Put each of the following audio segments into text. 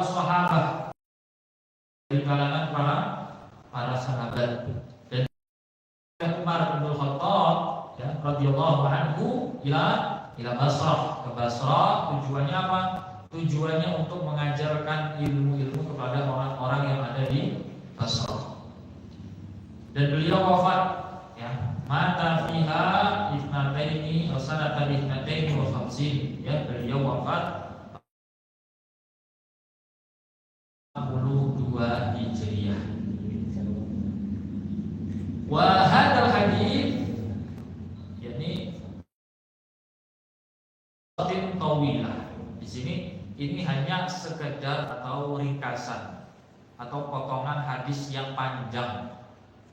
sahabat dari kalangan para sahabat. Dan Umar bin Khattab ya radhiyallahu anhu ila Basrah, ke Basrah. Tujuannya apa? Tujuannya untuk mengajarkan ilmu-ilmu kepada orang-orang yang ada di Basrah. Dan beliau wafat ya, mata fiha ithnataini aw sanatan ithnataini wa khamsin, ya, beliau wafat 62 Hijriah. Wa hadzal hadits yakni tawilah. Di sini ini hanya sekedar atau ringkasan atau potongan hadis yang panjang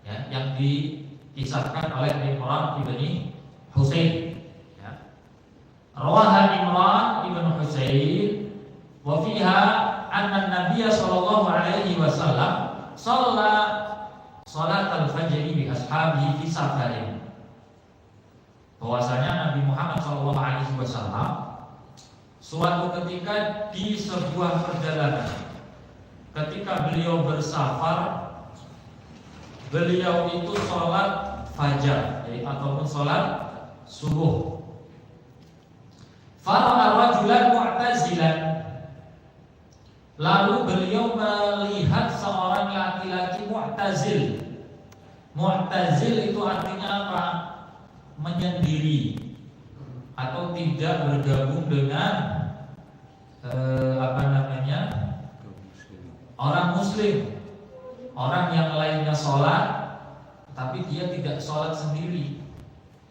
ya, yang dikisahkan oleh Imran ibn Husain ya. Rawaha Imran ibn Husain wa fiha anna Nabiy sallallahu alaihi wasallam shalla salat al-fajr bi ashabihi fi safarin. Bahwasanya Nabi Muhammad sallallahu alaihi wasallam suatu ketika di sebuah perjalanan, ketika beliau bersafar, beliau itu sholat fajar, yaitu ataupun sholat subuh. Fara'a rajulan mu'tazilan, lalu beliau melihat seorang laki-laki mu'tazil. Mu'tazil itu artinya apa? Menyendiri atau tidak bergabung dengan orang muslim. Orang yang lainnya sholat, tapi dia tidak sholat sendiri.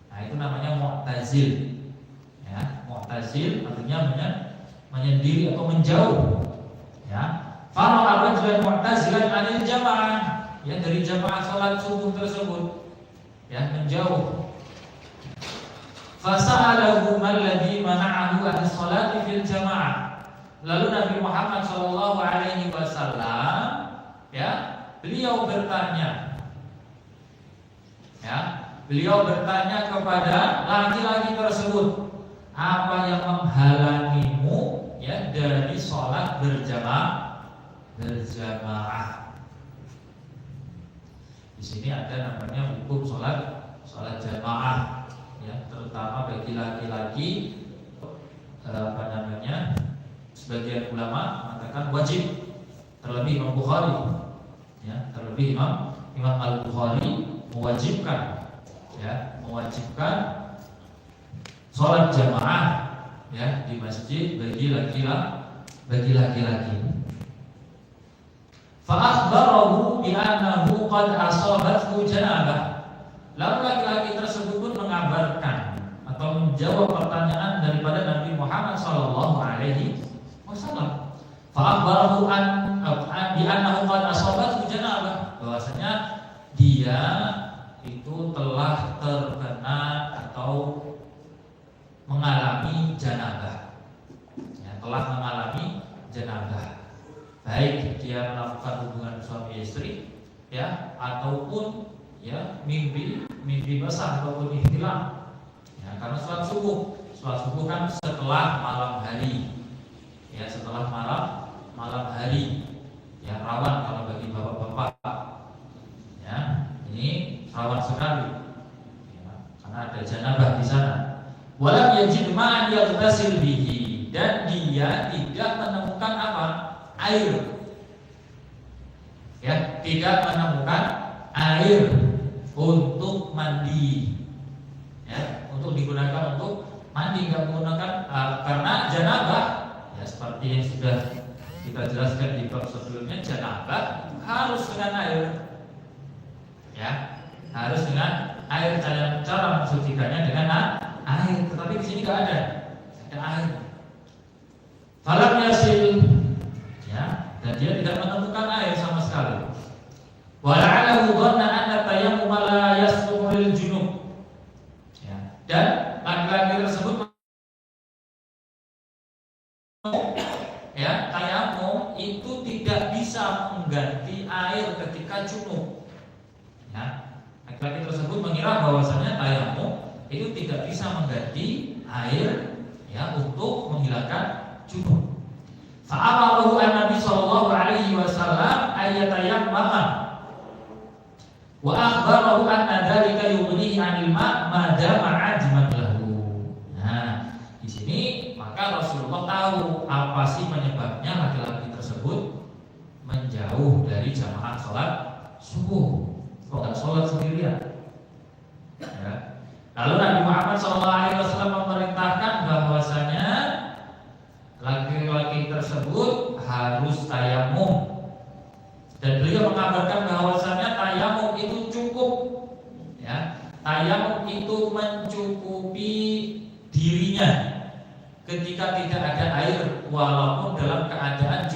Nah, itu namanya mu'tazil. Ya, mu'tazil artinya menyendiri atau menjauh. Ya, fara'a rajulan mu'tazilan 'anil jamaah, ya, dari jamaah sholat subuh tersebut, ya, menjauh. Fasa'alahu alladhi mana'ahu 'an sholati fil jamaah. Lalu Nabi Muhammad sallallahu alaihi wasallam ya, beliau bertanya kepada laki-laki tersebut, apa yang menghalangimu ya dari sholat berjamaah? Di sini ada namanya hukum sholat jamaah ya, terutama bagi laki-laki sebagian ulama mengatakan wajib, terlebih Imam Bukhari ya, terlebih Imam Al-Bukhari mewajibkan sholat jamaah ya di masjid bagi laki-laki. Fa akhbarahu bi annahu qad asabathu janabah. Lalu laki-laki tersebut pun mengabarkan atau menjawab pertanyaan daripada Nabi Muhammad sallallahu alaihi wasallam. Fa akhbarahu bi annahu qad asabathu janabah, bahwasanya dia itu telah terkena atau mengalami janabah. Ya, telah mengalami janabah. Baik dia melakukan hubungan suami istri ya, ataupun ya mimpi basah ataupun ihtilam. Ya, karena sholat subuh kan setelah malam hari. Ya, setelah malam hari. Ya, rawan kalau bagi bapak-bapak. Ya, ini rawan sekali. Ya, karena ada janabah di sana. Walam yajid ma'an yaghtasil bihi, dan dia tidak menemukan apa? Air. Ya, tidak menemukan air untuk mandi. Ya, untuk digunakan untuk mandi, enggak menggunakan karena janabah. Ya, seperti yang sudah kita jelaskan di bab sebelumnya, janabah harus dengan air. Ya, harus dengan air. Cara mensucikannya dengan air, tetapi di sini enggak ada air. Falam yasil, ya, dan dia tidak menemukan air sama sekali. Wala'alahu dhanna anna tayammum la yasluhu lil junub. Ya, dan laki-laki tersebut ya, tayammum itu tidak bisa mengganti air ketika junub. Ya, laki-laki tersebut mengira bahwasanya tayammum itu tidak bisa mengganti air ya untuk menghilangkan junub. Fa'amalahu an-nabi wasallam ayatayammama wa akhbarahu anna dzalika yughnihi 'anil ma dama 'ajman lahu. Nah, di sini maka Rasulullah tahu apa sih penyebabnya laki-laki tersebut menjauh dari jamaah sholat subuh. Kok nggak sholat sendirian? Ya. Lalu Nabi Muhammad SAW memerintahkan bahwasanya laki-laki tersebut harus tayamum, dan beliau mengabarkan bahwasanya tayamum itu cukup, ya, tayamum itu mencukupi dirinya ketika tidak ada air walaupun dalam keadaan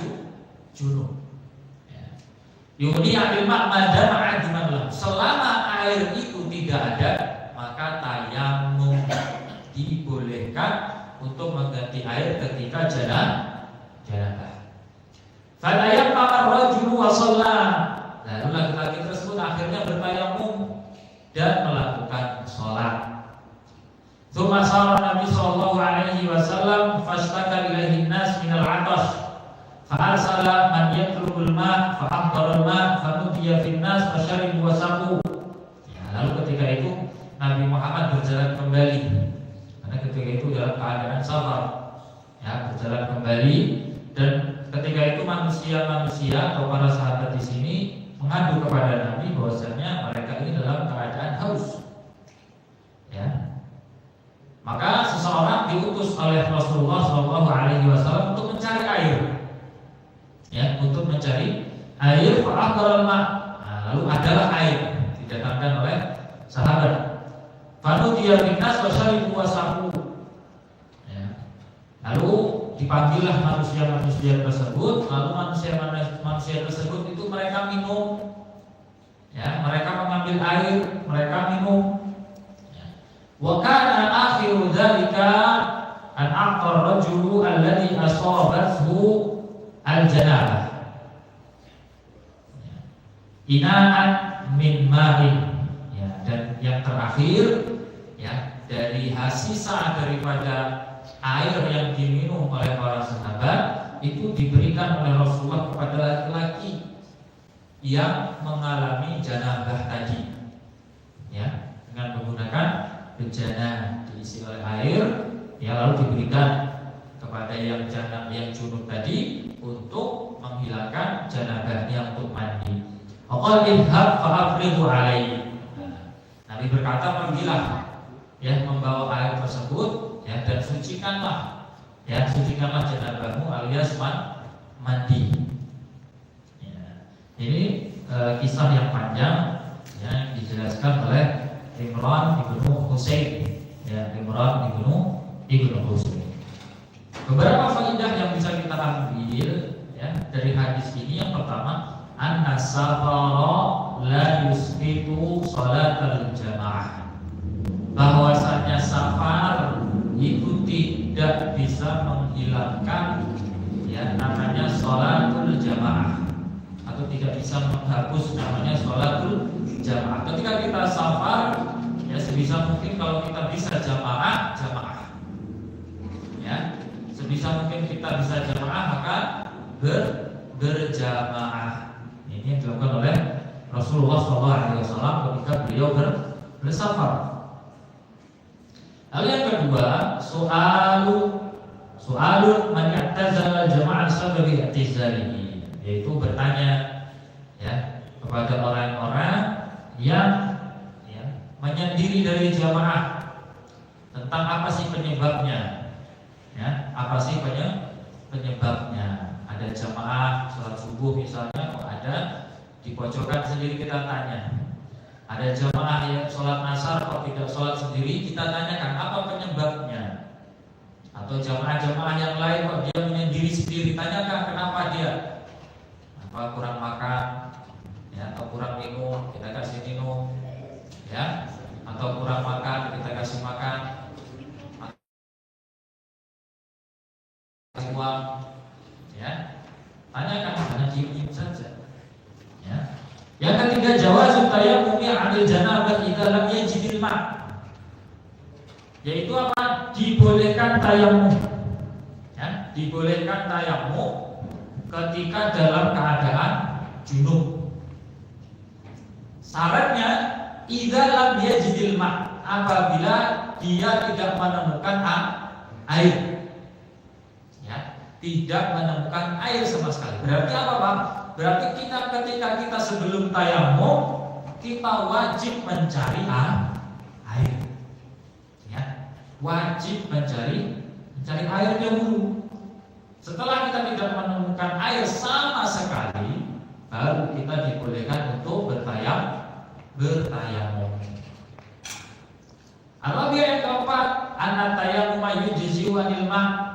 junub. Yuni adil makmada ma'ajiman, selama air itu tidak ada maka tayamum dibolehkan untuk mengganti air ketika janabah. Fadayam pakar rajulu wa shalla. Lalu laki-laki tersebut akhirnya bertayamum dan melakukan sholat. Tsumma sara Nabi sallallahu alaihi wasallam fashtaka ilaihi an-nas min al-'atash. Fa'arsala man yatlubul ma' fa'ahdara al-ma' fanudiya fin nas fasyaribu wa saqu. Lalu ketika itu Nabi Muhammad berjalan kembali, karena ketika itu dalam keadaan safar, ya, berjalan kembali, dan ketika itu manusia-manusia atau para sahabat di sini mengadu kepada Nabi bahwasanya mereka ini dalam keadaan haus. Ya. Maka seseorang diutus oleh Rasulullah SAW untuk mencari air, ya, untuk mencari air. Lalu adalah air didatangkan oleh sahabat. Fanudiya binnas wasyaribu wasahu. Lalu dipanggillah manusia-manusia tersebut. Lalu manusia tersebut itu mereka minum, ya, mereka mengambil air, mereka minum. Wa kana akhiru dzalika an aqtar rajulu alladhi asabathu al-janabah inaan min ma'in, ya, dan yang terakhir, ya, dari sisa daripada air yang diminum oleh para sahabat itu diberikan oleh Rasulullah kepada laki-laki yang mengalami janabah tadi, ya, dengan menggunakan bejana diisi oleh air, ya, lalu diberikan kepada yang junub tadi untuk menghilangkan janabahnya, untuk mandi. Qal idhab fa'afridhu alaihi. Nabi berkata, pergilah, ya, membawa air tersebut, ya, dan sucikanlah janabahmu alias mandi. Ya. Ini kisah yang panjang, ya, yang dijelaskan oleh Imran ibnu Husain, ya, Imran ibnu Husain. Beberapa faedah yang bisa kita ambil, ya, dari hadis ini. Yang pertama, anna safara la yusbitu salatal jamaah, bahwasanya safar itu tidak bisa menghilangkan, ya, namanya sholatul jamaah, atau tidak bisa menghapus namanya sholatul jamaah. Ketika kita safar, ya, sebisa mungkin kalau kita bisa jamaah, ya, sebisa mungkin kita bisa jamaah maka berjamaah. Ini yang dilakukan oleh Rasulullah SAW ketika beliau bersafar. Lalu yang kedua, soalun man i'tazala jama'ah sababi i'tizalihi, yaitu bertanya, ya, kepada orang-orang yang, ya, menyendiri dari jamaah tentang apa sih penyebabnya, ya, apa sih penyebabnya. Ada jamaah sholat subuh misalnya, kok ada di pojokan sendiri, kita tanya. Ada jamaah yang sholat asar kok tidak sholat sendiri, kita tanyakan apa penyebabnya. Atau jamaah-jamaah yang lain kok dia menyendiri sendiri, tanyakan kenapa dia, apa kurang makan, ya, atau kurang minum, kita kasih minum, ya, atau kurang makan, kita kasih makan, kasih uang, ya, tanyakan, jangan diem-diem saja, ya. Yang ketiga, jawazut tayammumi 'anil janabah idza lam yajidil ma', yaitu apa? Dibolehkan tayamum, ya, dibolehkan tayamum ketika dalam keadaan junub. Syaratnya idza lam yajidil ma, apabila dia tidak menemukan air. Ya, tidak menemukan air sama sekali. Berarti apa, Pak? Berarti ketika kita sebelum tayamum kita wajib mencari air. Ya, wajib mencari air dahulu. Setelah kita tidak menemukan air sama sekali, baru kita dibolehkan untuk bertayamum. Al-rabi' yang keempat, anna tayammum yujzi'u 'anil ma'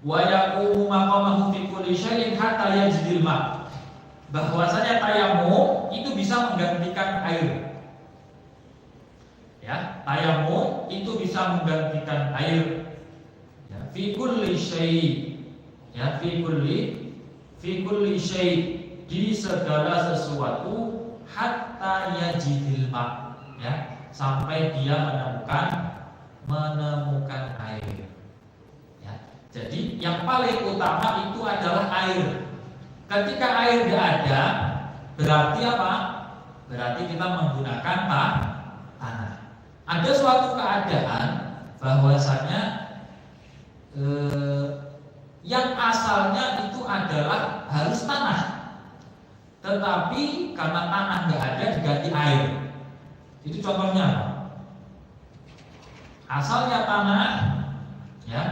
wa yaqumu maqamahu fi kulli syai'in hatta yajidil ma'. Bahwasanya tayamum itu bisa menggantikan air. Ya, tayamum itu bisa menggantikan air. Ya, fi kulli syai'. Ya, fi kulli syai', di segala sesuatu hatta yajidil ma'. Ya, sampai dia menemukan air. Ya, jadi yang paling utama itu adalah air. Ketika air tidak ada, berarti apa? Berarti kita menggunakan tanah. Ada suatu keadaan bahwasanya yang asalnya itu adalah harus tanah, tetapi karena tanah nggak ada diganti air. Itu contohnya. Asalnya tanah, ya,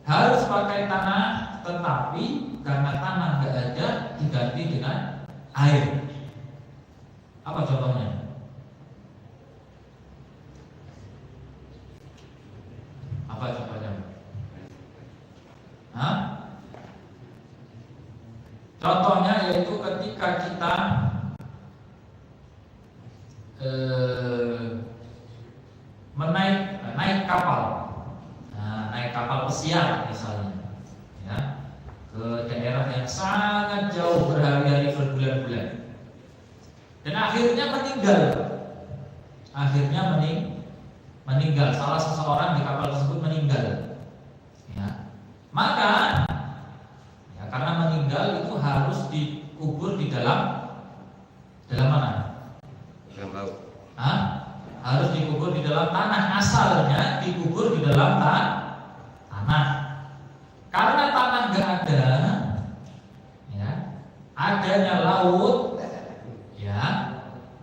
harus pakai tanah, tetapi karena tanah nggak ada diganti dengan air. Apa contohnya? Apa contohnya? Hah? Contohnya yaitu ketika kita naik kapal, naik kapal pesiar misalnya, ya, ke daerah yang sangat jauh berhari-hari berbulan-bulan, dan akhirnya meninggal, salah seseorang di kapal tersebut meninggal, ya, maka ya, karena meninggal itu harus dikubur di dalam mana? Dalam laut. Harus dikubur di dalam tanah, asalnya dikubur di dalam tanah. Karena tanah nggak ada, ya, adanya laut, ya,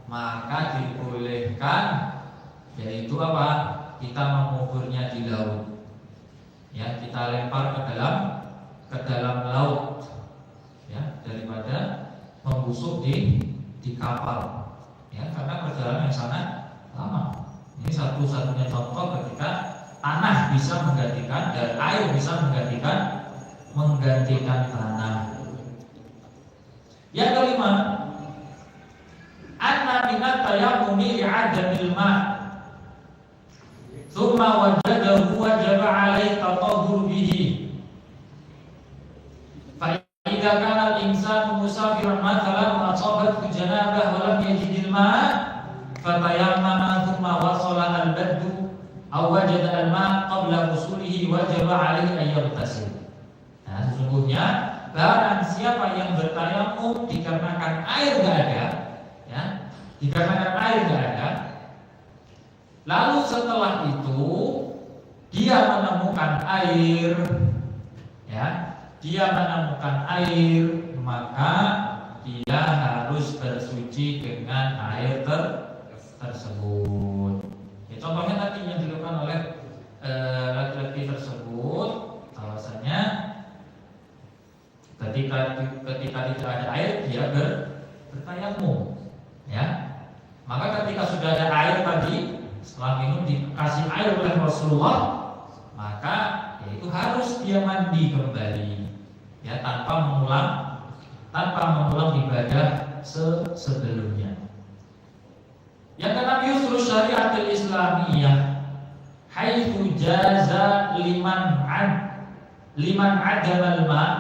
maka dibolehkan, yaitu apa? Kita menguburnya di laut, ya, kita lempar ke dalam laut, ya, daripada membusuk di kapal, ya, karena perjalanan yang sangat lama. Ini satu-satunya contoh ketika tanah bisa menggantikan dan air bisa menggantikan tanah. Yang kelima, anna minat tayammumi li'adamil ma', thumma wajadahu wajaba 'alaihi tatahhur bihi. Fa idza kana al-insanu musafiran mathalan wa asabathu janabah wa lam yajidil ma', fatayammama thumma wasala al-baddu aw wajada al-ma' qabla wusulihi wajaba 'alaihi an yaghtasil. Nah, sesungguhnya barang siapa yang bertayamum dikarenakan air enggak ada, ya, dikarenakan air enggak ada, lalu setelah itu dia menemukan air, ya, maka dia harus bersuci dengan air tersebut. Ya, contohnya tadi yang dilakukan oleh laki-laki tersebut, bahwasanya ketika tidak ada air dia bertayamum, ya. Maka ketika sudah ada air tadi, setelah minum dikasih air oleh Rasulullah, maka yaitu harus dia mandi kembali, ya, tanpa mengulang ibadah sebelumnya. Yang keenam, yusru syariatil islamiyah haitsu jaza liman adamal ma'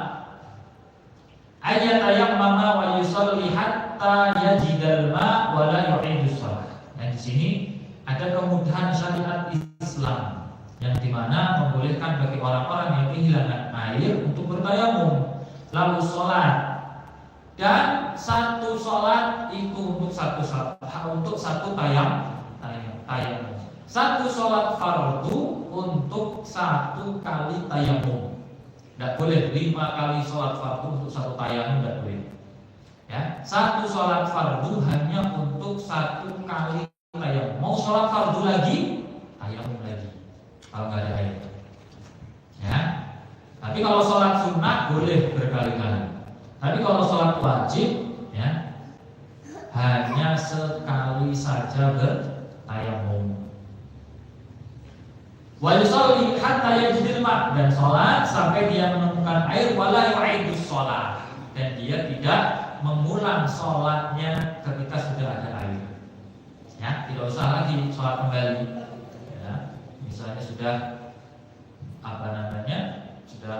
ayatayammama wa yusalli hatta yajidal ma' wa la yu'idus shalah. Nah, di sini ada kemudahan syariat Islam yang dimana membolehkan bagi orang-orang yang kehilangan air untuk bertayamum. lalu sholat, dan satu sholat itu untuk satu tayamum. Satu sholat fardu untuk satu kali tayamum. Tidak boleh 5 kali sholat fardu untuk satu tayamum, tidak boleh. Ya, satu sholat fardu hanya untuk satu kali tayamum. Mau sholat fardu lagi, tayamum lagi. Kalau nggak ada air. Ya. Tapi kalau sholat sunnah boleh berkali-kali. Tapi kalau sholat wajib, ya, hanya sekali saja bertayamum. Wa yusalli hatta yajidil ma', dan sholat sampai dia menemukan air, wala yu'idus sholat, dan dia tidak mengulang sholatnya ketika sudah ada air. Ya, tidak usah lagi sholat kembali. Ya, misalnya sudah sudah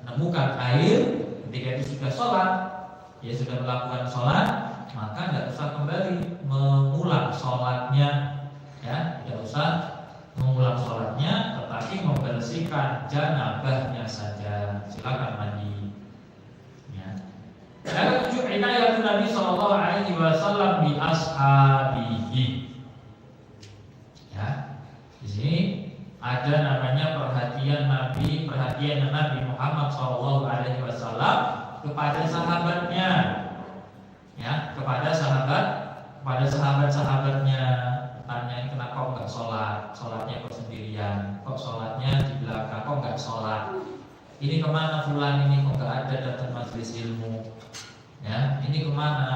menemukan air, ketika itu sudah sholat, ya sudah melakukan sholat, maka tidak usah kembali mengulang sholatnya. Ya, tidak usah mengulang sholatnya, tetapi membersihkan janabahnya saja. Silakan mandi. Ya. Yang ketujuh, inayatun Nabi Sallallahu Alaihi Wasallam bi ashabihi. Ya, di sini ada namanya perhatian Nabi Muhammad Sallallahu Alaihi Wasallam kepada sahabatnya. Ya, kepada sahabatnya. Tanyain kenapa kok nggak sholat, sholatnya kok sendirian, kok sholatnya di belakang, kok nggak sholat, ini kemana fulan, ini kok nggak ada datang majelis ilmu, ya, ini kemana,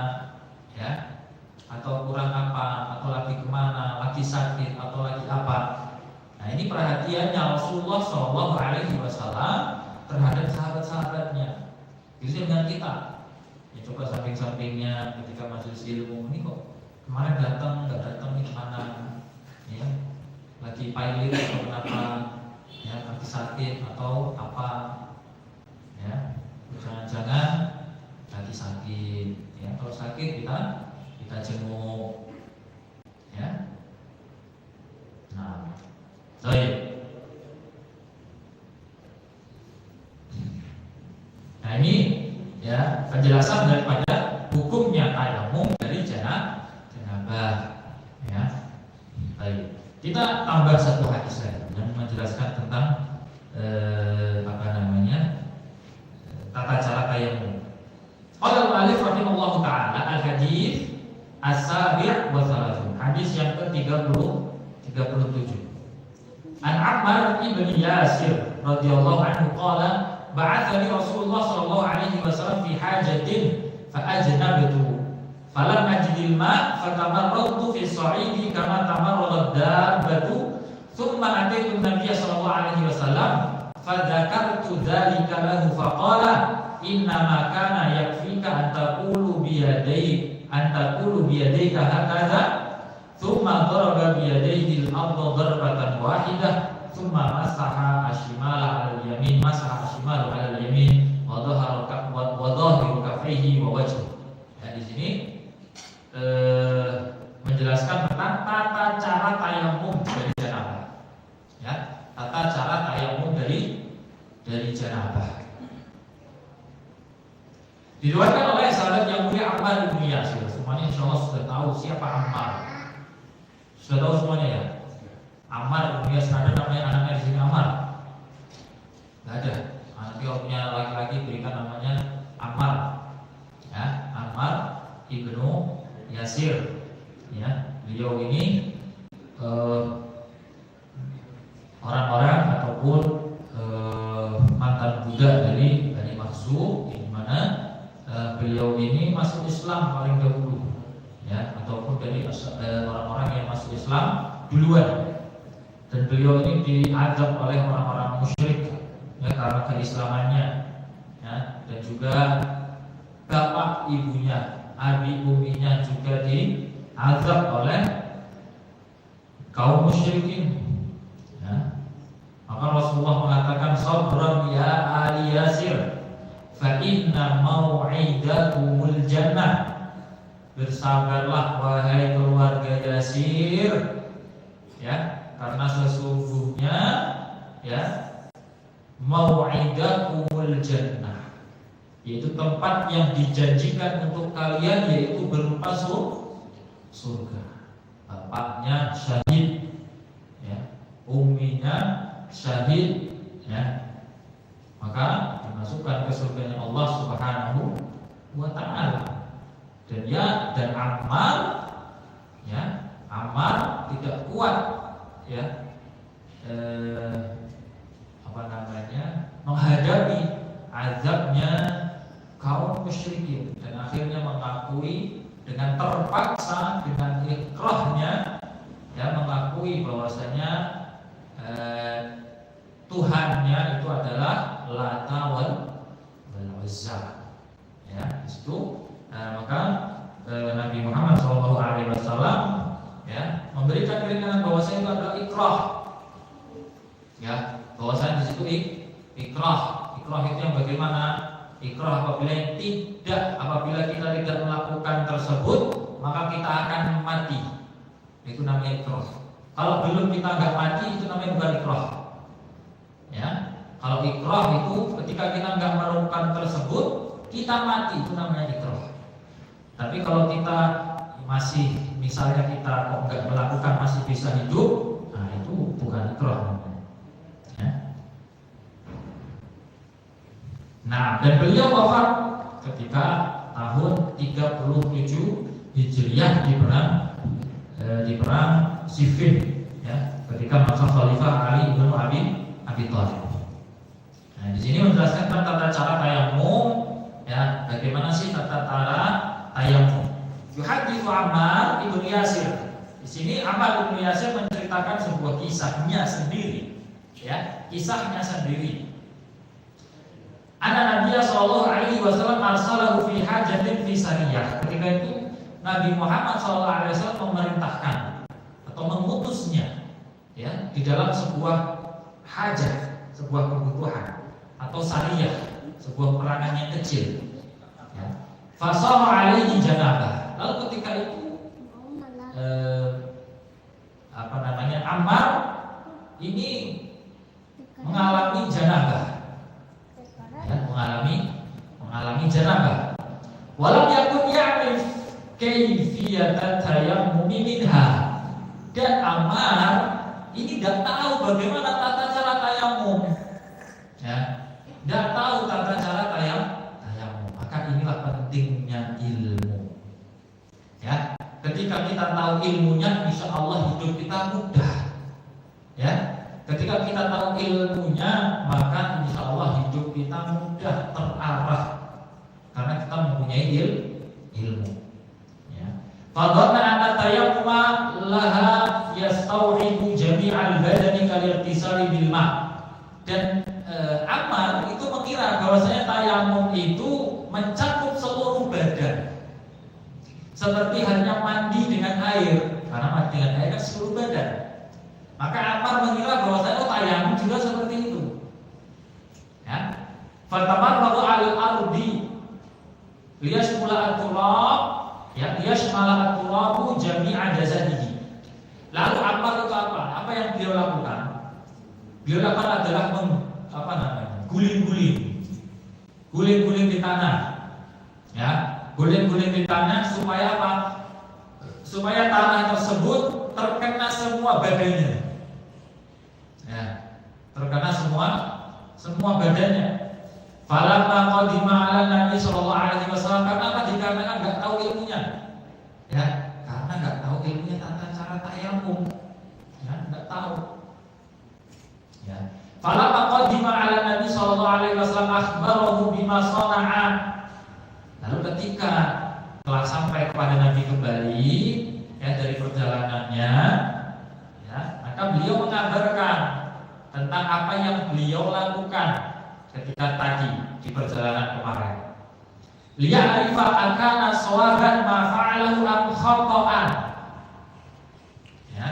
ya, atau kurang apa, atau lagi kemana, lagi sakit, atau lagi apa. Nah, ini perhatiannya Rasulullah Shallallahu Alaihi Wasallam terhadap sahabat-sahabatnya. Justru dengan kita, ya, coba samping-sampingnya ketika majelis ilmu, ini kok kemarin datang, nggak datang, ini kemana? Ya, lagi pilot atau kenapa? Ya, lagi sakit atau apa? Ya, jangan-jangan lagi sakit. Ya, kalau sakit kita jenguk. Ya, nah, baik. Nah, ini ya penjelasan daripada hukumnya tayamum dari janabah. Ya, baik. Kita tambah satu hadis lagi yang menjelaskan tentang tata cara tayamum. Qala al-mu'allif rahimahullahu taala al-hadits as-sabi' wa thalathun. Hadis yang ke-37. An Ammar ibn Yasir radhiyallahu anhu qala ba'athani Rasulullah sallallahu alaihi wasallam fi hajatin fa ajnabtu falam ajidil ma' fatamarradtu fi as-sa'idi kama tamarradat dabbatu thumma ataitu an-nabiy sallallahu alaihi wasallam fadzakartu dzalika lahu faqala inna ma kana yakfika an taqulu bi yadayka hakadha thumma daraba bi yadayhi al-ardha darbatan wahidah thumma masaha ashimala 'ala al-yamin wa dhahiru kaffayhi wa wajhihi. Ya, di sini menjelaskan tentang tata cara tayamum dari janabah. Ya, tata cara tayamum dari janabah. Diriwayatkan oleh sahabat yang mulia Ammar bin Yasir. Semuanya insyaallah sudah tahu siapa Ammar. Sudah tahu semuanya ya? Ammar bin Yasir, ada namanya anaknya di sini Ammar? Enggak ada. Nanti kalau punya laki-laki berikan namanya Ammar. Ya, Ammar ibnu Yasir. Ya, beliau ini orang-orang ataupun mantan budak dari Bani Makhzum, di mana beliau ini masuk Islam paling dahulu, ya, ataupun dari orang-orang yang masuk Islam duluan. Dan beliau ini diazab oleh orang-orang musyrik, ya, karena keislamannya, ya, dan juga bapak ibunya, abi uminya juga diazab oleh kaum musyrikin. Ya. Maka Rasulullah mengatakan, sabran ya ali Yasir, fa inna mau'idakumul jannah. Bersabarlah wahai keluarga Yasir, ya, karena sesungguhnya, ya, mau'idakumul jannah, yaitu tempat yang dijanjikan untuk kalian, yaitu berupa surga. Bapaknya syahid, ya, umminya syahid, ya, maka dimasukkan ke surganya Allah Subhanahu wa Ta'ala. Dan amal, ya, amal tidak kuat, ya, menghadapi azabnya kaum musyrikin, dan akhirnya mengakui dengan terpaksa, dengan ikrahnya, ya, mengakui bahwasanya Tuhannya itu adalah Lata wal Uzza, ya, itu. Maka Nabi Muhammad SAW, ya, memberikan keringanan bahwasanya itu adalah ikrah, ya, bahwasanya di situ ikrah. Ikrah itu yang bagaimana? Ikrah apabila kita tidak melakukan tersebut, maka kita akan mati. Itu namanya ikrah. Kalau belum kita nggak mati, itu namanya bukan ikrah. Ya, kalau ikrah itu ketika kita nggak melakukan tersebut, kita mati, itu namanya ikrah. Tapi kalau kita masih, misalnya kita kok nggak melakukan, masih bisa hidup, nah itu bukan ikrah. Ya. Nah, dan beliau wafat ketika tahun 37 Hijriah di perang Siffin, ya, ketika masa Khalifah Ali bin Abi Thalib. Nah, di sini menjelaskan tentang tata cara tayamum, ya, bagaimana sih tata cara tayamum. Yuhaditsu Ammar ibn Yasir. Di sini Ammar ibn Yasir menceritakan sebuah kisahnya sendiri, ya, kisahnya sendiri. Nabi sallallahu alaihi wasallam arsalahu fi hajatin fi sariyah. Ketika itu Nabi Muhammad sallallahu alaihi wasallam memerintahkan atau mengutusnya, ya, di dalam sebuah hajat, sebuah kebutuhan, atau sariyah, sebuah perangan yang kecil, ya. Fasama alaihi janabah. Lalu ketika itu Ammar ini mengalami janabah, ya, mengalami janabah. Walam yakun ya'rif kaifiyata tayammum minha. Dan Ammar ini tidak tahu bagaimana tata cara tayamum, ya, tidak tahu tata cara tayamum. Maka inilah pentingnya ilmu, ya. Ketika kita tahu ilmunya, insya Allah hidup kita mudah, ya. Ketika kita tahu ilmunya, maka insya Allah hidup kita mudah terarah, karena kita mempunyai ilmu. Fadhanna anna tayammuma laha yastau'ibu jami'al badani kalirtisali bil ma'. Dan Ammar itu mengira bahwasanya tayamum itu mencakup seluruh badan, seperti halnya mandi dengan air, karena mandi dengan air kan seluruh badan. Maka Ammar mengira bahwasanya tayamum juga seperti itu, ya. Fatamarradu al-ardi liyashmula at-turab, ya, liyashmala at-turabu jami'a jasadihi. Lalu Ammar itu apa? Apa yang beliau lakukan? Beliau lakukan adalah guling-guling di tanah, ya, guling-guling di tanah supaya apa? Supaya tanah tersebut terkena semua badannya, ya, terkena semua badannya. Falamma qadima 'ala Nabi sallallahu alaihi wasallam, karena apa? Dikarenakan enggak tahu ilmunya, ya, karena enggak tahu ilmunya tata cara tayamum, ya, enggak tahu, ya. Falamma qadima 'ala Nabi sallallahu alaihi wasallam akhbarahu bima sana'a. Lalu ketika telah sampai kepada Nabi kembali, ya, dari perjalanannya, ya, maka beliau mengabarkan tentang apa yang beliau lakukan ketika tadi di perjalanan kemarin. Liya'rifa akana sawaban ma fa'alahu am khata'an, ya,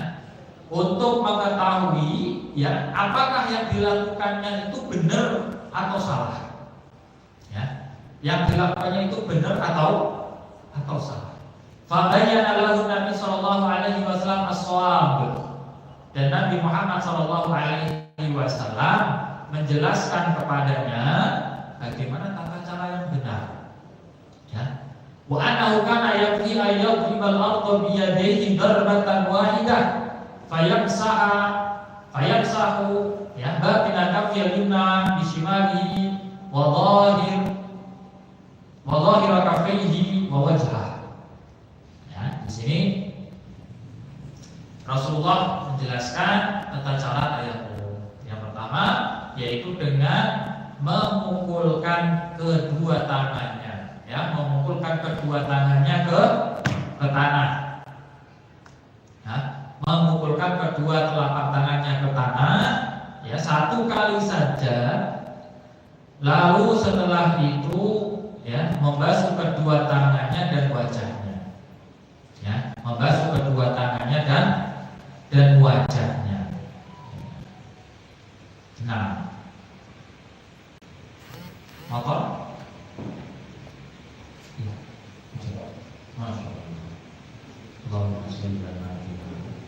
untuk mengetahui, ya, apakah yang dilakukannya itu benar atau salah, ya, yang dilakukannya itu benar atau salah. Fabayyana lahu Nabi sallallahu alaihi wasallam as-shawab. Dan Nabi Muhammad sallallahu alaihi wasallam menjelaskan kepadanya bagaimana tata cara yang benar. annahu kana yakfi ayyadribal arda bi yadayhi darbatan wahidah fayamsahu ya batina kaffi al-yumna bi shimalihi wa dhahir kaffaihi wa wajhah. Ya, di sini Rasulullah menjelaskan tentang cara tayamum. Yang pertama yaitu dengan memukulkan kedua tangannya, ya, memukulkan kedua tangannya ke tanah. Ya, memukulkan kedua telapak tangannya ke tanah, ya, satu kali saja. Lalu setelah itu, ya, membasuh kedua tangannya dan wajahnya. Ya, membasuh kedua tangannya dan wajahnya. Nah, motor? Ya, Masya Allah. Allahumma sholli ala Muhammad.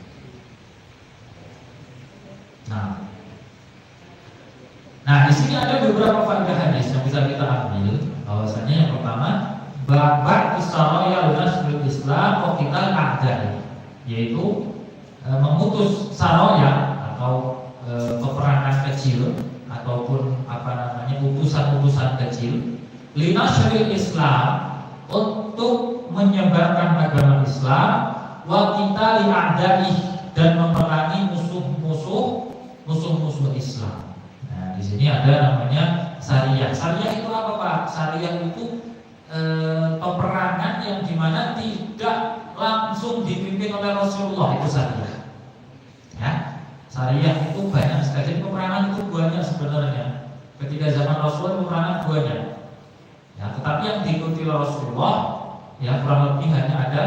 Nah, di sini ada beberapa faedah hadis yang bisa kita ambil. Bahwasanya yang pertama, bab isaraya nasrul Islam wa qital a'da'i, yaitu memutus saroya atau peperangan kecil ataupun utusan-utusan kecil linashril Islam, untuk menyebarkan agama Islam, wa qitali a'da'i, dan memerangi musuh-musuh Islam. Nah, di sini ada namanya syariah. Syariah itu apa, Pak? Syariah itu peperangan yang dimana tidak langsung dipimpin oleh Rasulullah, itu syariah. Ya, syariah itu banyak sekali. Peperangan itu banyak sebenarnya. Ketika zaman Rasulullah peperangan banyak. Ya, tetapi yang diikuti Rasulullah, ya, kurang lebih hanya ada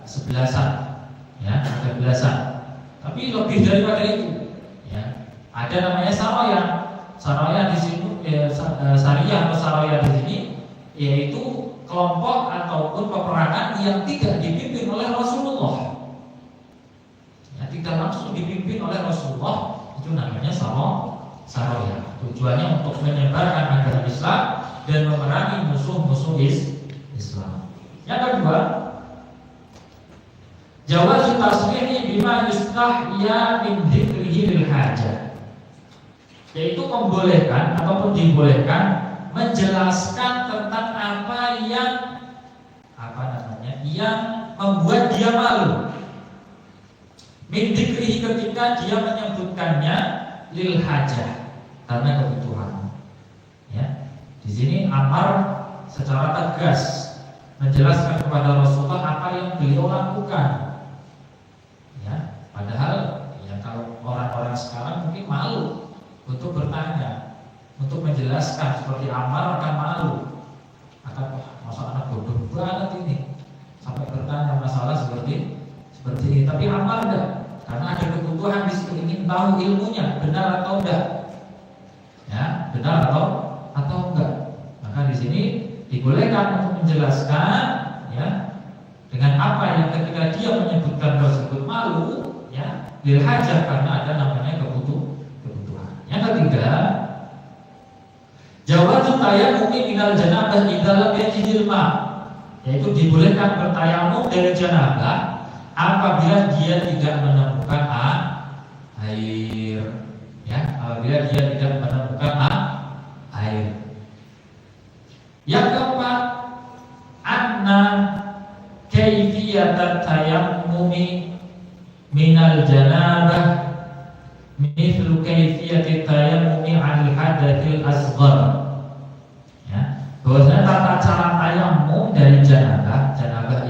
11-an. Ya, ada belasan. Tapi lebih daripada itu, ya, ada namanya saraya. Saraya di sini, syariah atau saraya di sini, yaitu kelompok ataupun peperangan yang tidak dipimpin oleh Rasulullah, ya, tidak langsung dipimpin oleh Rasulullah, itu namanya saraya. Tujuannya untuk menyebarkan agama Islam dan memerangi musuh-musuh Islam. Yang kedua, jawaz tasrihi bima yustahya min dzikrihi lil hajah, yaitu membolehkan ataupun dibolehkan menjelaskan tentang apa yang membuat dia malu. Min dzikrihi, ketika dia menyebutkannya, lil hajah, karena kebutuhan. Ya, di sini Ammar secara tegas menjelaskan kepada Rasulullah apa yang beliau lakukan. Ya, padahal ya kalau orang-orang sekarang mungkin malu untuk bertanya, untuk menjelaskan. Seperti Ammar akan malu, akan masa anak bodoh banget ini sampai bertanya masalah seperti ini. Tapi Ammar enggak, karena ada kebutuhan di situ, ingin tahu ilmunya benar atau enggak. Ya, benar atau enggak. Maka di sini dibolehkan untuk menjelaskan, ya, dengan apa yang ketika dia menyebutkan tersebut malu, ya, lil hajah, karena ada namanya kebutuhan. Yang ketiga, jawazu tayammumi minal janabah idza lam yajidil ma, yaitu dibolehkan bertayamum dari janabah apabila dia tidak menemukan air. Ya, apabila dia tidak menemukan air. Yang keempat, anna kayfiyatat tayammumi minal janabah mithlu kayfiyatit tayammumi 'anil hadatsil asghar. Ya, bahwasanya tata cara tayammum dari janabah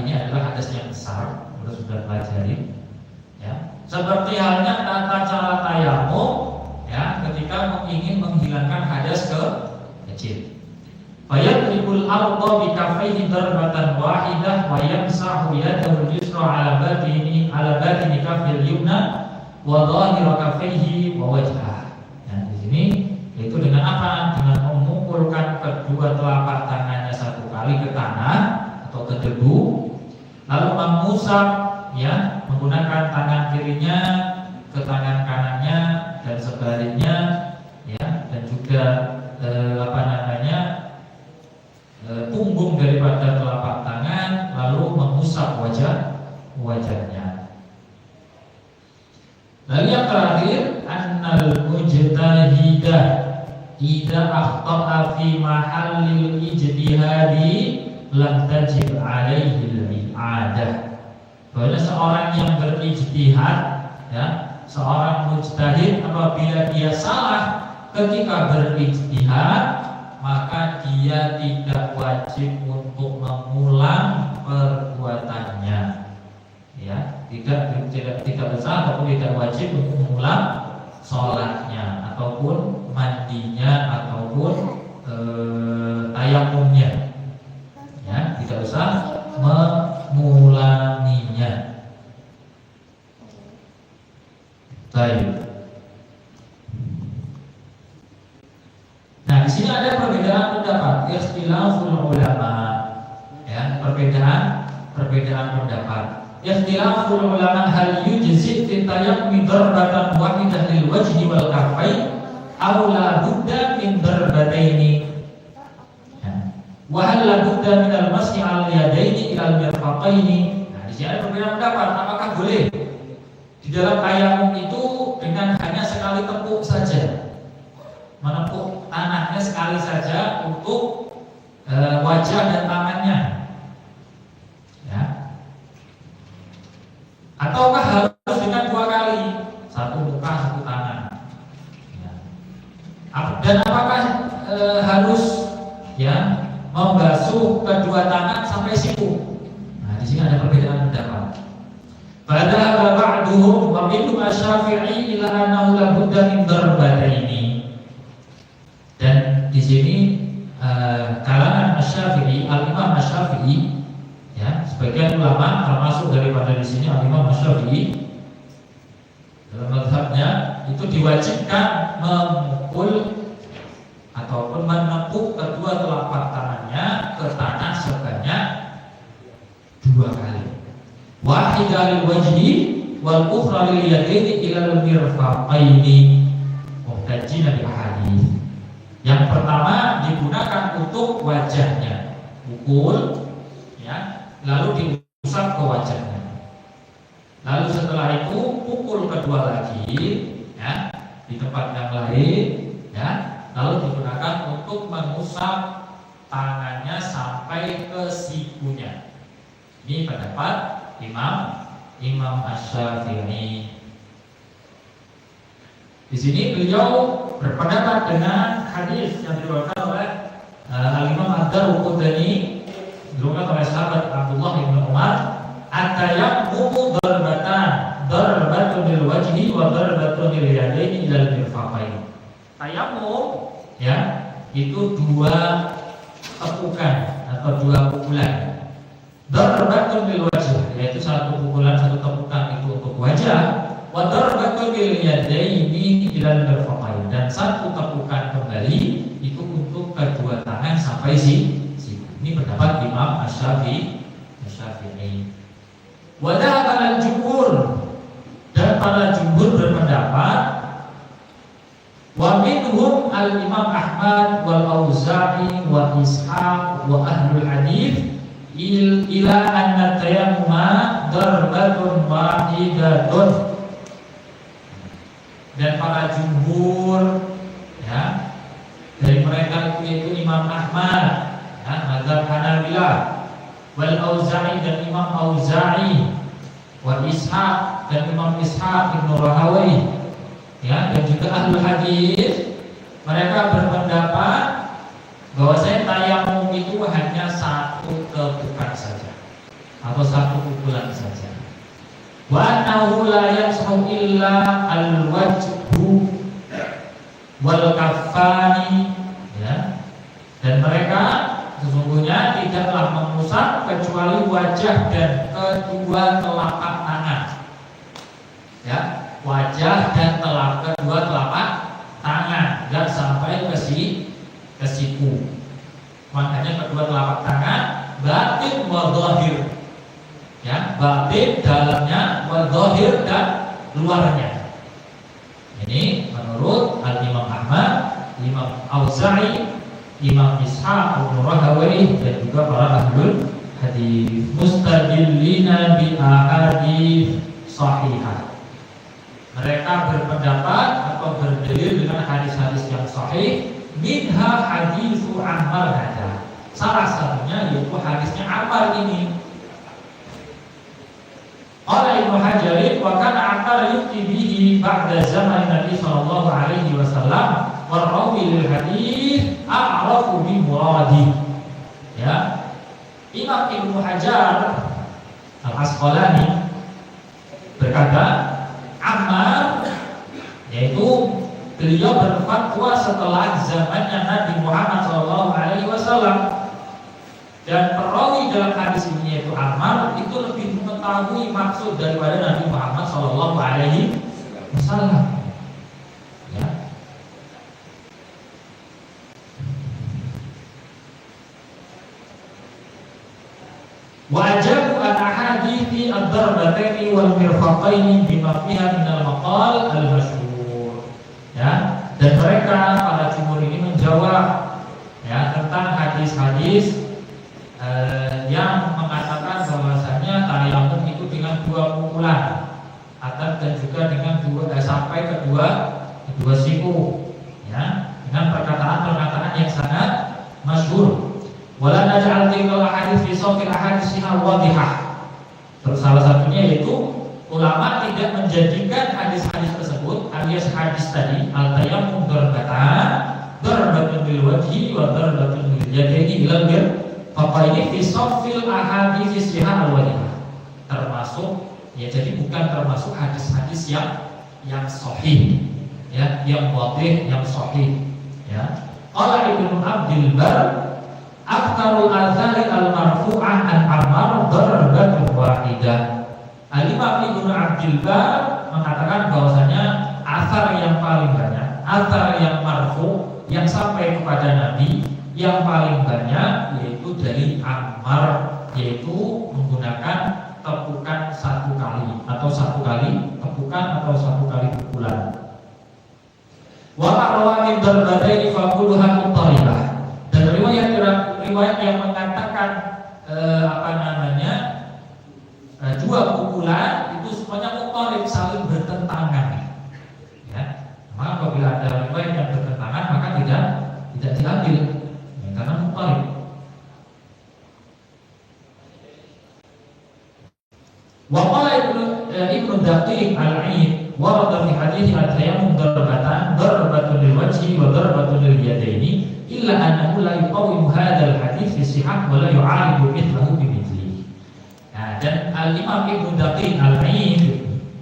ini adalah hadas yang besar, sudah pelajari. Ya, seperti halnya tata cara tayammum, ya, ketika ingin menghilangkan hadas kecil. Fayadribul arda bi kaffaihi darbatan wahidah wa yamsahu yadahu al-yusra ala batini kaffil yumna wa dhahira kaffaihi wa wajhah. Nah, di sini itu dengan apa? Dengan memukulkan kedua telapak tangannya satu kali ke tanah atau ke debu, lalu mengusap, ya, menggunakan tangan kirinya ke tangan kanannya dan sebaliknya, ya, dan juga punggung daripada telapak tangan, lalu wajahnya. Lalu yang terakhir, annal mujtahidah idza akhta'a fi mahallil ijtihadi lam tajib alaihi al-i'adah. Bahwa seorang yang berijtihad, ya, seorang mujtahid apabila dia salah ketika berijtihad, maka dia tidak wajib untuk mengulang perbuatannya. Ya, tidak besar ataupun tidak wajib untuk mengulang sholatnya ataupun mandinya ataupun tayamumnya. Ya, tidak usah mengulanginya. Baik. Nah, di sini ada perbedaan pendapat, ikhtilaful ulama. Ya, perbedaan pendapat. Ikhtilaful ulama hal yujzi fi tayammum darbatan wahidah lil wajhi wal kaffain aw la budda min darbataini. Wa hal la budda min al-mas'i al yadaini ila al-mirfaqaini. Nah, di sini ada perbedaan pendapat, apakah boleh di dalam tayamum itu dengan hanya sekali tepuk saja, menepuk tanahnya sekali saja untuk wajah dan tangannya, ya, ataukah harus dengan 2 kali, satu muka satu tangan, ya. Dan apakah harus, ya, membasuh kedua tangan sampai siku? Nah, di sini ada perbedaan pendapat. Padahal ba'duhum wa minhum asy-Syafi'i ila annahu la budda min darbataini. Dan di sini kalangan Asy-Syafi'i, al-Imam Asy-Syafi'i, ya, sebagian ulama termasuk daripada di sini al-Imam Asy-Syafi'i, dalam mazhabnya itu diwajibkan memukul ataupun menepuk kedua telapak tangannya ke tanah sebanyak 2 kali. Wahidah lil wajhi wal ukhra lil yadaini ila al mirfaqaini muhtajina bi hadis. Yang pertama digunakan untuk wajahnya, pukul, ya, lalu diusap ke wajahnya. Lalu setelah itu pukul kedua lagi, ya, di tempat yang lain, ya, lalu digunakan untuk mengusap tangannya sampai ke sikunya. Ini pendapat Imam Asy-Syafi'i. Di sini beliau berpendapat dengan hadis yang diriwayatkan oleh Al-Imam Ad-Darqutni, diriwayatkan oleh sahabat Abdullah bin Umar, at-tayammumu darbatun lil wajhi wa darbatun lil yadaini ila al-mirfaqain. Tayammum, ya, itu 2 tepukan atau 2 pukulan. Darbatun lil wajhi, yaitu 1 pukulan, 1 tepukan itu untuk wajah. Wa darbatun lil yadaini ila al-mirfaqain, dan 1 tepukan kembali itu untuk kedua tangan sampai siku. Ini pendapat Imam Asy-Syafi'i. Wa dhahaba al-jumhur, dan para jumhur berpendapat, wa minhum al-Imam Ahmad wal Auza'i wa Ishaq wa ahlul hadits ila anna tayammuma darbatun wahidatun. Dan para jumhur, ya, dari mereka itu Imam Ahmad, ya, mazhab Hanabilah, wal Auza'i dan Imam Auza'i, wa Ishaq dan Imam Ishaq bin Rahawayh, ya, dan juga ahlul hadis, mereka berpendapat bahwasanya tayamum itu hanya 1 tepukan saja atau 1 pukulan saja. Wa annahu la yamsahu illa al-wajhu wal kaffani, ya, dan mereka sesungguhnya tidaklah mengusap kecuali wajah dan kedua telapak tangan, ya, wajah dan kedua telapak tangan, dan sampai ke siku. Makanya kedua telapak tangan batin wa zahir, ya, batin dalamnya, wa zahir dan luarnya. Ini menurut Al-Imam Ahmad, Imam Auza'i, Imam Ishaq bin Rahawayh, dan juga para ahlul hadis mustadillina bi ahadits sahihah. Mereka berpendapat atau berdalil dengan hadis-hadis yang sahih. Minha haditsu Ammar hada. Salah satunya yaitu hadisnya Ammar ini. Qala Ibnu Hajar wa kana Ammar yukti bihi ba'da zaman Nabi sallallahu alaihi wasallam wa rawi lil hadis a'rafu bi muradi. Ya. Imam Ibnu Hajar Al-Asqalani berkata, Ammar yaitu beliau berfatwa setelah zamannya Nabi Muhammad SAW, dan perawi dalam hadis ini yaitu Ammar itu lebih mengetahui maksud daripada Nabi Muhammad SAW. Ya. Wajabu al-ahadithi ad-darbataini wal mirfaqaini bima fiha min al-maqal al-masyhur. Ya, dan mereka para jumhur ini menjawab ya tentang hadis-hadis yang mengatakan bahwasanya tayamum itu dengan dua pukulan atau dan juga dengan sampai kedua siku, ya, dengan perkataan-perkataan yang sangat masyhur. Wala naj'al tilkal ahadits fi sawfil ahadits wadihah. Terus salah satunya yaitu ulama tidak menjadikan hadis-hadis tersebut alias hadis tadi al-tayammum darbatun bil wajhi wa darbatun bil yadaini ilal bir. Apa ini fi sawfil ahadits al-wadihah. Termasuk ya, jadi bukan termasuk hadis-hadis yang sahih, ya, yang wadih, yang sahih, ya. Qala Ibnu Abdul Bar aktarul azali al-marfu'ah an Ammar darbatun wahidah. Al-Imam Ibnu Abdul Bar mengatakan bahwasanya asar yang paling banyak, asar yang marfu yang sampai kepada Nabi yang paling banyak yaitu dari Ammar, yaitu menggunakan tepukan satu kali atau satu kali tepukan atau satu kali pukulan. Wa rawamin darbataini faquluha muttaribah. Dan riwayat yang mengatakan dua pukulan itu semuanya muttarib, saling bertentangan. Ya. Maka apabila ada riwayat yang bertentangan maka tidak diambil, ya, karena muttarib. Wa qala Ibnu Daqiq al-Aid warada fi hadits al-tayammum darbatun lil wajhi wa darbatun lil yadaini illa annahu la yuqawwimu hadzal hadits fi sihah wa la yu'aridu mithlahu bi mithlihi. Nah, dan Al-Imam Ibnu Daqiq al-Aid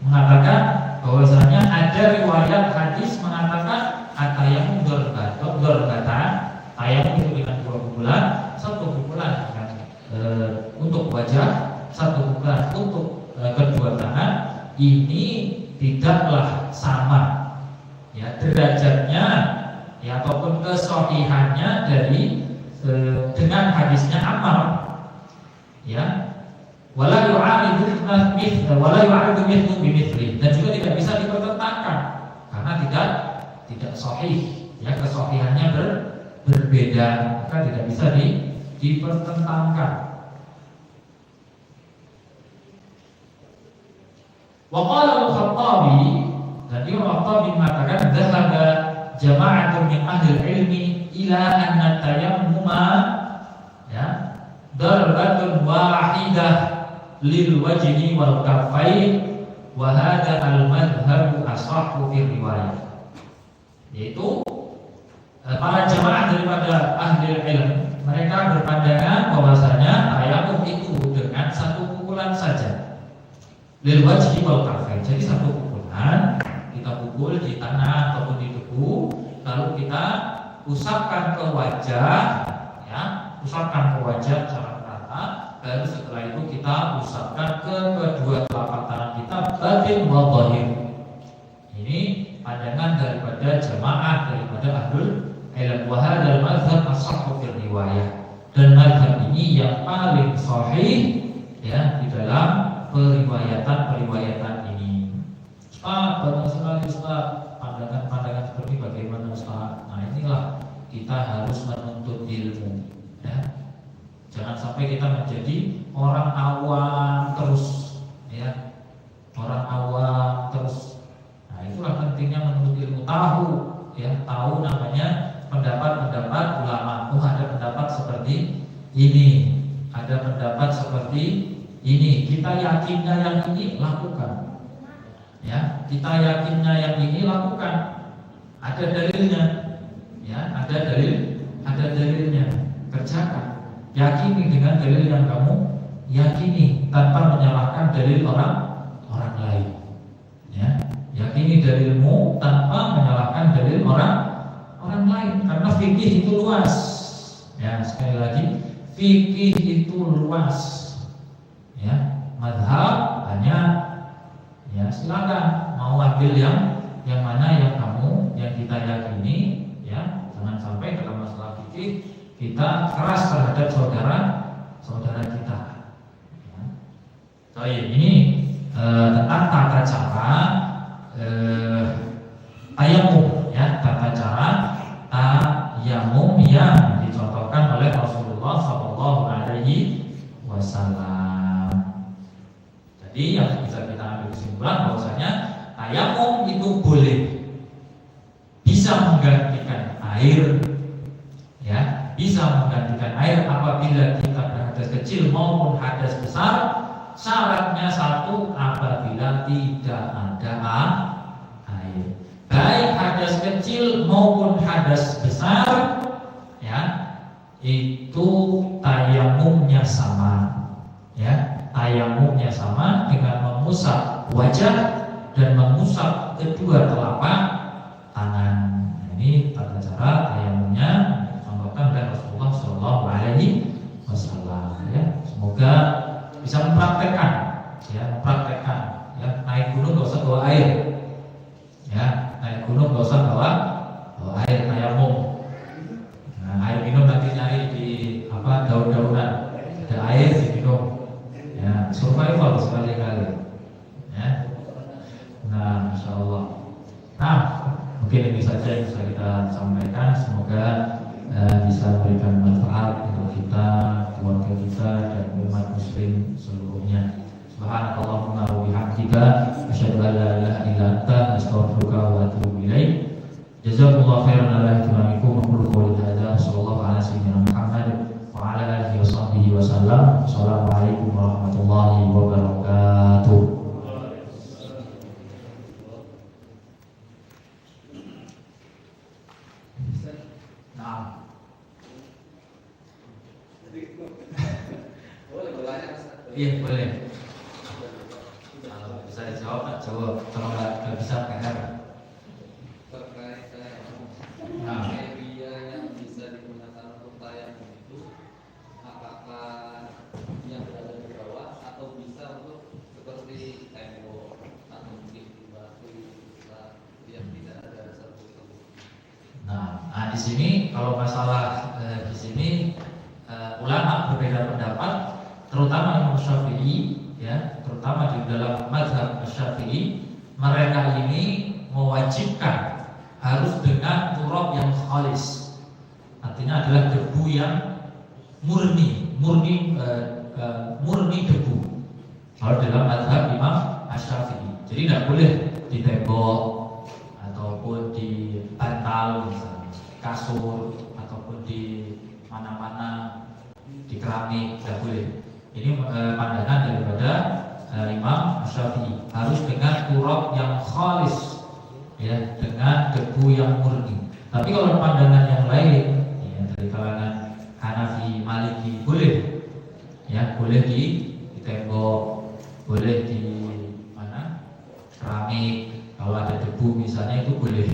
mengatakan bahwasanya ada riwayat hadis mengatakan at-tayammum darbatan, tayammum itu dengan dua pukulan, satu pukulan untuk wajah, satu pukulan untuk kedua tangan. Ini tidaklah sama, ya, derajatnya, ya, ataupun kesahihannya dari dengan hadisnya Ammar, ya. Wala yu'aridu mithlu bimithli, dan juga tidak bisa dipertentangkan karena tidak sahih, ya, kesahihannya berbeda, maka tidak bisa dipertentangkan. Wa qala al-Khattabi, dan Imam Al-Khattabi mengatakan dhahaba jama'atun min ahli ilmi ila anna tayammuma, ya, darbatun wahidah lil wajhi wal kaffain wa hadha al-madhhabu asahhu fi riwayah. Yaitu para jamaah daripada ahli ilmu, mereka berpandangan bahwasanya tayammum itu dengan satu pukulan saja. Lil wajhi wal kaffain. Jadi satu pukulan kita pukul di tanah ataupun di tubuh, lalu kita usapkan ke wajah, ya, usapkan ke wajah secara merata, lalu setelah itu kita usapkan ke kedua telapak tangan kita batin wa zahir. Ini pandangan daripada jamaah daripada ahlul ilm. Wa hadzal mazhab as-sahhu fi riwayah. Dan mazhab ini yang paling sahih, ya, di dalam periwayatan ini. Ustaz, banyak sekali Ustaz pandangan seperti bagaimana Ustaz. Nah, inilah kita harus menuntut ilmu, ya. Jangan sampai sampai kita menjadi orang awam terus, ya, orang awam terus. Nah, itulah pentingnya menuntut ilmu, tahu, ya, tahu namanya pendapat-pendapat ulama. Oh, ada pendapat seperti ini, ada pendapat seperti ini. Kita yakinnya yang ini, lakukan. Ya, kita yakinnya yang ini, lakukan. Ada dalilnya, ya, ada dalilnya, kerjakan. Yakini dengan dalil yang kamu yakini tanpa menyalahkan dalil orang lain. Ya, yakini dalilmu tanpa menyalahkan dalil orang lain, karena fikih itu luas. Ya, sekali lagi, fikih itu luas. Ya, mazhab banyak. Ya, silakan mau ambil yang mana yang kamu, yang kita yakini, ya. Jangan sampai dalam masalah fikih kita keras terhadap saudara kita. Ya. So, ini tentang tata cara tayamum, ya, tata cara tayamum yang dicontohkan oleh Rasulullah SAW. Jadi yang bisa kita ambil kesimpulan bahwasanya tayamum itu boleh, bisa menggantikan air, ya, bisa menggantikan air apabila kita berhadas kecil maupun hadas besar. Syaratnya satu, apabila tidak ada air, baik hadas kecil maupun hadas besar, ya, itu tayamumnya sama, ya, tayamumnya sama dengan mengusap wajah dan mengusap kedua telapak tangan. Ini tata cara tayamumnya dicontohkan oleh Rasulullah SAW. Ya, semoga bisa mempraktekkan, ya, naik gunung gak usah bawa air, ya, naik gunung gak usah bawa air tayamum. Nah, air minum nanti nyari di daun-daunan, ada air diminum, ya, survival sekali-kali, ya. Nah, insya Allah. Nah, mungkin ini saja yang bisa kita sampaikan. Semoga bisa memberikan manfaat untuk kita, keluarga kita, dan umat muslim seluruhnya. Subhanakallahumma wa bihamdika, asyhadu an la ilaha illa anta, astaghfiruka wa atubu ilaik. Jazakumullahu khairan ala ihtimamikum wa qul qawli hadza. Sallallahu ala sayyidina Muhammad wa ala alihi wa sahbihi wa sallam. Assalamualaikum warahmatullahi wabarakatuh. Nah, iya boleh. Kalau bisa dijawab, Pak, jawab. Kalau nggak bisa, PR. Terkait Nah, media yang bisa digunakan untuk tayamum itu, apakah yang berada di bawah atau bisa untuk seperti tembok atau mungkin di batu yang tidak ada serbu-serbu. nah, di sini kalau masalah di sini ulama berbeda pendapat, terutama Imam Syafi'i, ya, terutama di dalam mazhab Syafi'i, mereka ini mewajibkan harus dengan turab yang khalis, artinya adalah debu yang murni debu. Kalau dalam mazhab Imam Syafi'i, jadi tidak boleh di tembok ataupun di bantal, misalnya kasur, ataupun di mana-mana, di keramik, tidak boleh. Ini pandangan daripada Imam Syafi'i, harus dengan turab yang khalis, ya, dengan debu yang murni. Tapi kalau pandangan yang lain, ya, dari kalangan Hanafi, Maliki, boleh, ya, boleh di tembok, boleh di mana, keramik. Kalau ada debu misalnya, itu boleh,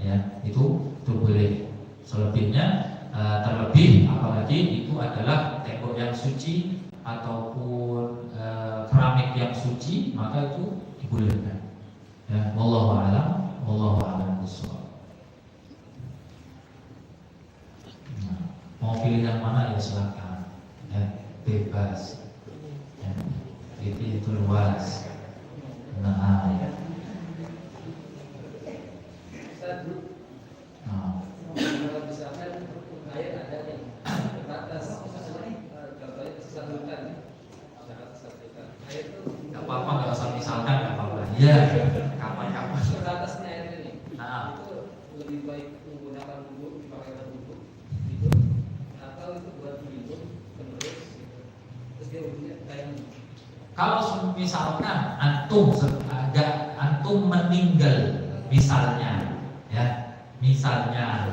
ya, itu boleh. Selebihnya terlebih apalagi itu adalah tembok yang suci ataupun keramik yang suci, maka itu dibolehkan. Ya, wallahu a'lam bishawab. Nah, mau pilih yang mana ya silakan, ya, bebas, ya, itu luas. Nah, ya. Nah, Kalau misalkan air ada yang terbatas, Ya, kapan-kapan. Sebatasnya ini Nah, itu lebih baik menggunakan wudhu dipakai wudhu itu atau itu buat minum penerus gitu. Terus dia wudhunya kayak kalau misalkan antum meninggal, misalnya, ya, misalnya,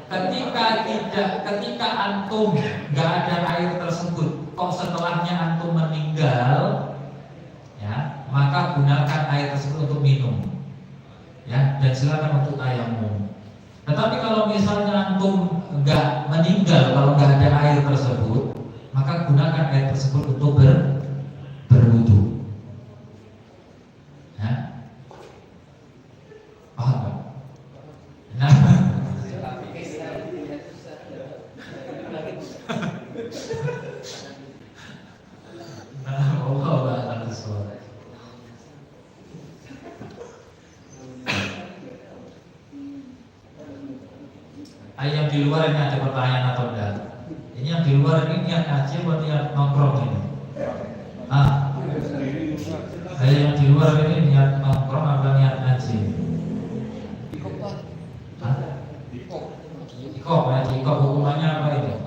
ketika antum nggak ada air tersebut, kok setelahnya antum meninggal, ya, maka gunakan air tersebut untuk minum, ya, dan silakan untuk tayamum. Tetapi kalau misalnya antum nggak meninggal, kalau nggak ada air tersebut, maka gunakan air tersebut untuk berwudu. Ya, paham nggak? Nah, yang di luar ini ada pertanyaan atau enggak? Ini yang di luar ini niat ngaji atau niat nongkrong ini? Yang di luar ini niat nongkrong apa niat ngaji? Ikop ya, ikop hukumannya apa ini?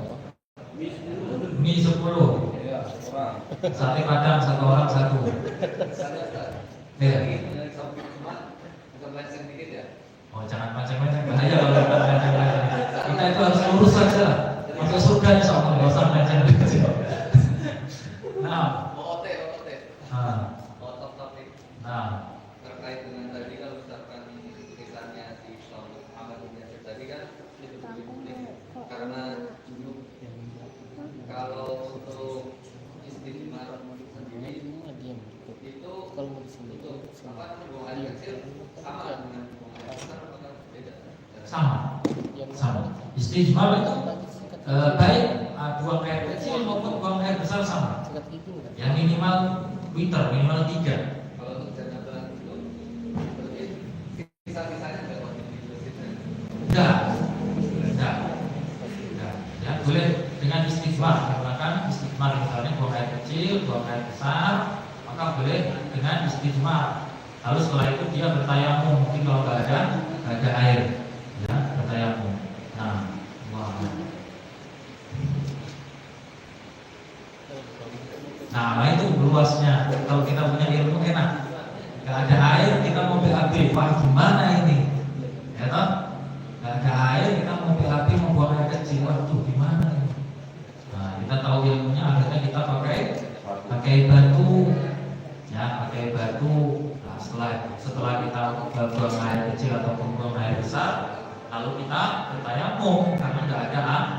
Mie 10, sate padang 1 orang 1. Ya. Oh, jangan macam-macam, bahaya kalau macam-macam. Kita itu harus lurus saja. Masuk surga insya Allah, nggak usah macam-macam. Nah, terkait dengan tadi kalau misalkan kisahnya si Ahmad bin Yasir tadi kan itu unik karena dulu kalau untuk istighfar sendiri itu apa namanya buang air kecil sama dengan buang air besar atau beda? sama. Istijmar itu baik buang air kecil maupun buang air besar sama. Yang minimal liter, minimal 3. Kalau untuk janabah itu berarti kisah-kisahnya nggak wajib dibersihkan. Enggak. Ya, boleh dengan istighfar, menggunakan istighfar misalnya buang air kecil, buang air besar, maka boleh dengan istighfar. Lalu setelah itu dia bertayamum, mungkin kalau nggak ada air, ya bertayamum. Nah, itu luasnya. Kalau kita punya ilmu enak. Nggak ada air kita mau BAB, wah gimana ini? Ya toh? Nggak ada air kita mau BAB mau buang air kecil, waduh gimana ini? Nah, kita tahu ilmunya akhirnya kita pakai batu, ya pakai batu. Nah, setelah kita buang air kecil ataupun buang air besar, lalu kita bertayamum karena nggak ada air.